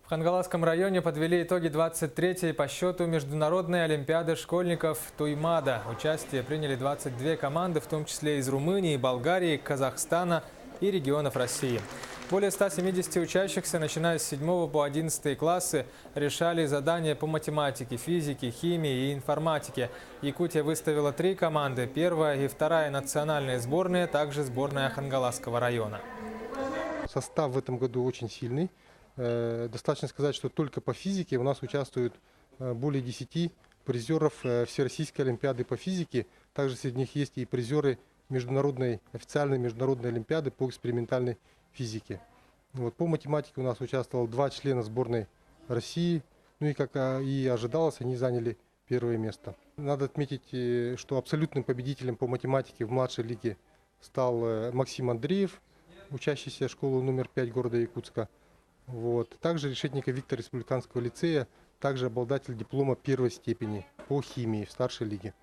В Хангаласском районе подвели итоги 23-й по счету Международной олимпиады школьников Туймада. Участие приняли 22 команды, в том числе из Румынии, Болгарии, Казахстана и регионов России. Более 170 учащихся, начиная с 7 по 11 классы, решали задания по математике, физике, химии и информатике. Якутия выставила 3 команды. Первая и вторая национальные сборные, также сборная Хангаласского района. Состав в этом году очень сильный. Достаточно сказать, что только по физике у нас участвуют более 10 призеров Всероссийской олимпиады по физике. Также среди них есть и призеры официальной международной олимпиады по экспериментальной физике. По математике у нас участвовало 2 члена сборной России. Ну и, как и ожидалось, они заняли первое место. Надо отметить, что абсолютным победителем по математике в младшей лиге стал Максим Андреев, учащийся школы номер 5 города Якутска. Также Решетников Виктор Республиканского лицея, также обладатель диплома первой степени по химии в старшей лиге.